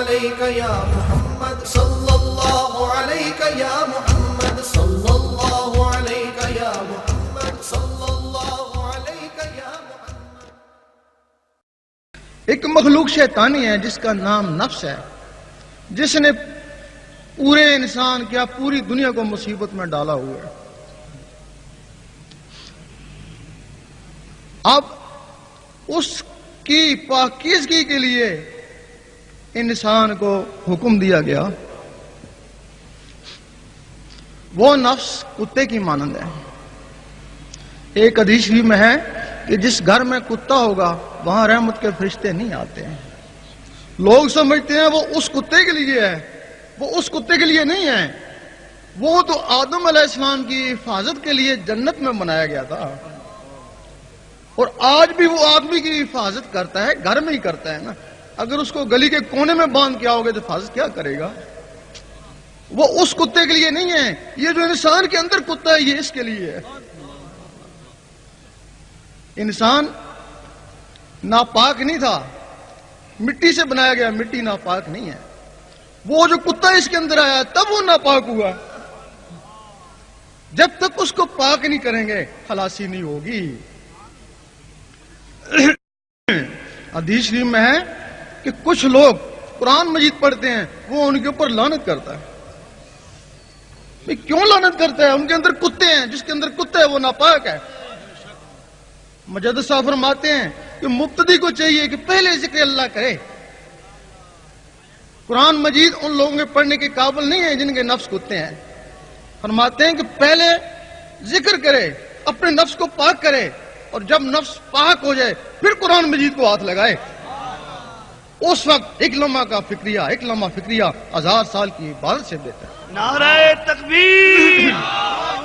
عليك يا محمد صلى الله عليك يا محمد صلى الله عليك يا محمد صلى الله عليك يا محمد. ایک مخلوق شیطانی ہے جس کا نام نفس ہے، جس نے پورے انسان کیا پوری دنیا کو مصیبت میں ڈالا ہوا ہے. اب اس کی پاکیزگی کے لیے انسان کو حکم دیا گیا. وہ نفس کتے کی مانند ہے. ایک حدیث شریف میں ہے کہ جس گھر میں کتا ہوگا وہاں رحمت کے فرشتے نہیں آتے ہیں. لوگ سمجھتے ہیں وہ اس کتے کے لیے ہے، وہ اس کتے کے لیے نہیں ہے. وہ تو آدم علیہ السلام کی حفاظت کے لیے جنت میں بنایا گیا تھا، اور آج بھی وہ آدمی کی حفاظت کرتا ہے، گھر میں ہی کرتا ہے نا. اگر اس کو گلی کے کونے میں باندھ کے آؤ گے تو حفاظت کیا کرے گا؟ وہ اس کتے کے لیے نہیں ہے. یہ جو انسان کے اندر کتا ہے یہ اس کے لیے ہے. انسان ناپاک نہیں تھا، مٹی سے بنایا گیا، مٹی ناپاک نہیں ہے. وہ جو کتا اس کے اندر آیا تب وہ ناپاک ہوا. جب تک اس کو پاک نہیں کریں گے خلاصی نہیں ہوگی. حدیث شریف میں ہے کہ کچھ لوگ قرآن مجید پڑھتے ہیں، وہ ان کے اوپر لعنت کرتا ہے. کیوں لعنت کرتا ہے؟ ان کے اندر کتے ہیں، جس کے اندر کتا ہے وہ ناپاک ہے. مجدد صاحب فرماتے ہیں کہ مبتدی کو چاہیے کہ پہلے ذکر اللہ کرے. قرآن مجید ان لوگوں کے پڑھنے کے قابل نہیں ہے جن کے نفس کتے ہیں. فرماتے ہیں کہ پہلے ذکر کرے، اپنے نفس کو پاک کرے، اور جب نفس پاک ہو جائے پھر قرآن مجید کو ہاتھ لگائے. اس وقت ایک لمحہ کا فکریہ، ایک لمحہ فکریہ 1000 سال کی عبادت سے بہتر. نعرہ تکبیر،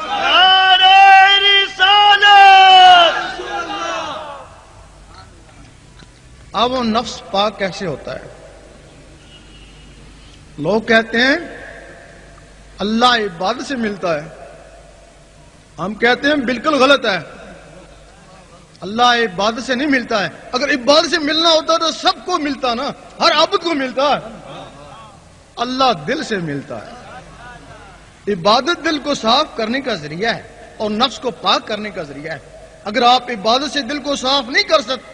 نعرہ رسالت. اب وہ نفس پاک کیسے ہوتا ہے؟ لوگ کہتے ہیں اللہ عبادت سے ملتا ہے. ہم کہتے ہیں بالکل غلط ہے. اللہ عبادت سے نہیں ملتا ہے. اگر عبادت سے ملنا ہوتا تو سب کو ملتا نا، ہر عبد کو ملتا ہے. اللہ دل سے ملتا ہے. عبادت دل کو صاف کرنے کا ذریعہ ہے اور نفس کو پاک کرنے کا ذریعہ ہے. اگر آپ عبادت سے دل کو صاف نہیں کر سکتے،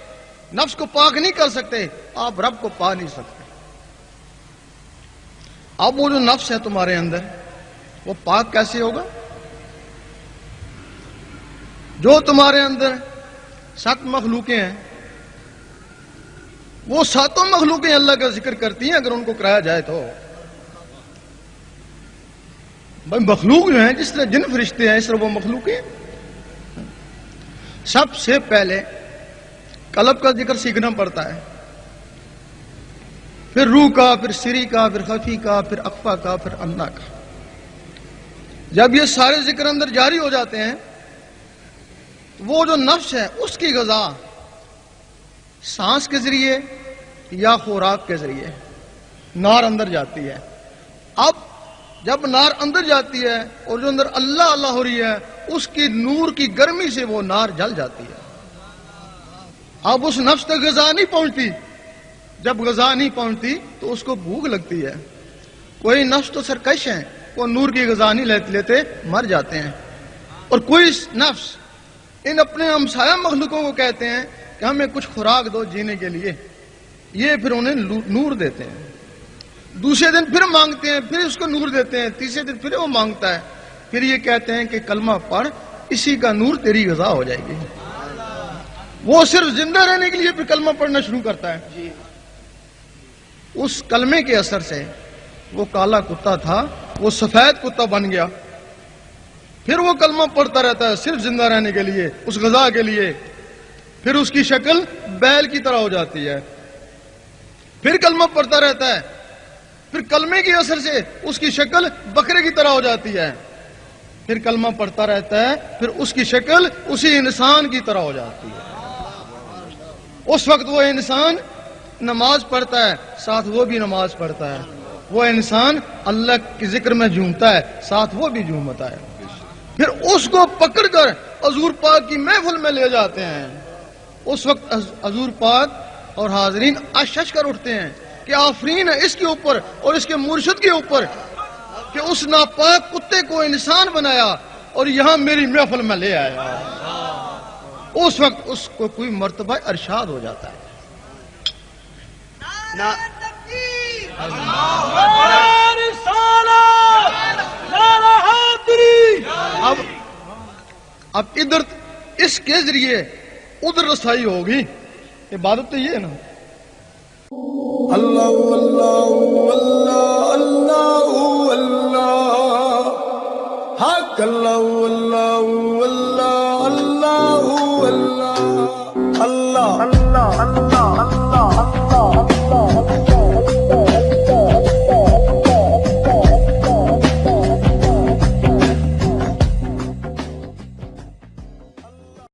نفس کو پاک نہیں کر سکتے، آپ رب کو پا نہیں سکتے. اب وہ جو نفس ہے تمہارے اندر وہ پاک کیسے ہوگا؟ جو تمہارے اندر 7 مخلوقیں ہیں، وہ 7 مخلوقیں اللہ کا ذکر کرتی ہیں اگر ان کو کرایا جائے تو. بھائی مخلوق جو ہیں جس طرح جن فرشتے ہیں اس طرح وہ مخلوقیں. سب سے پہلے قلب کا ذکر سیکھنا پڑتا ہے، پھر روح کا، پھر سری کا، پھر خفی کا، پھر اخفا کا، پھر انا کا. جب یہ سارے ذکر اندر جاری ہو جاتے ہیں وہ جو نفس ہے اس کی غذا سانس کے ذریعے یا خوراک کے ذریعے نار اندر جاتی ہے. اب جب نار اندر جاتی ہے اور جو اندر اللہ اللہ ہو رہی ہے اس کی نور کی گرمی سے وہ نار جل جاتی ہے. اب اس نفس تک غذا نہیں پہنچتی. جب غذا نہیں پہنچتی تو اس کو بھوک لگتی ہے. کوئی نفس تو سرکش ہیں، وہ نور کی غذا نہیں لیتے مر جاتے ہیں. اور کوئی نفس ان اپنے ہمسایہ مخلوقوں کو کہتے ہیں کہ ہمیں کچھ خوراک دو جینے کے لیے، یہ پھر انہیں نور دیتے ہیں. دوسرے دن پھر مانگتے ہیں، پھر اس کو نور دیتے ہیں. تیسرے دن پھر وہ مانگتا ہے، پھر یہ کہتے ہیں کہ کلمہ پڑھ، اسی کا نور تیری غذا ہو جائے گی. وہ صرف زندہ رہنے کے لیے پھر کلمہ پڑھنا شروع کرتا ہے. اس کلمے کے اثر سے وہ کالا کتا تھا وہ سفید کتا بن گیا. پھر وہ کلمہ پڑھتا رہتا ہے صرف زندہ رہنے کے لیے، اس غذا کے لیے. پھر اس کی شکل بیل کی طرح ہو جاتی ہے. پھر کلمہ پڑھتا رہتا ہے، پھر کلمے کے اثر سے اس کی شکل بکرے کی طرح ہو جاتی ہے. پھر کلمہ پڑھتا رہتا ہے، پھر اس کی شکل اسی انسان کی طرح ہو جاتی ہے. اس وقت وہ انسان نماز پڑھتا ہے، ساتھ وہ بھی نماز پڑھتا ہے. وہ انسان اللہ کے ذکر میں جھومتا ہے، ساتھ وہ بھی جھومتا ہے. پھر اس کو پکڑ کر حضور پاک کی محفل میں لے جاتے ہیں. اس وقت حضور پاک اور حاضرین اشش کر اٹھتے ہیں کہ آفرین ہے اس کے اوپر اور اس کے مرشد کے اوپر کہ اس ناپاک کتے کو انسان بنایا اور یہاں میری محفل میں لے آیا. اس وقت اس کو کوئی مرتبہ ارشاد ہو جاتا ہے. اب ادھر اس کے ذریعے ادھر رسائی ہوگی. عبادت تو یہ ہے نا. اللہ اللہ اللہ اللہ اللہ حق اللہ اللہ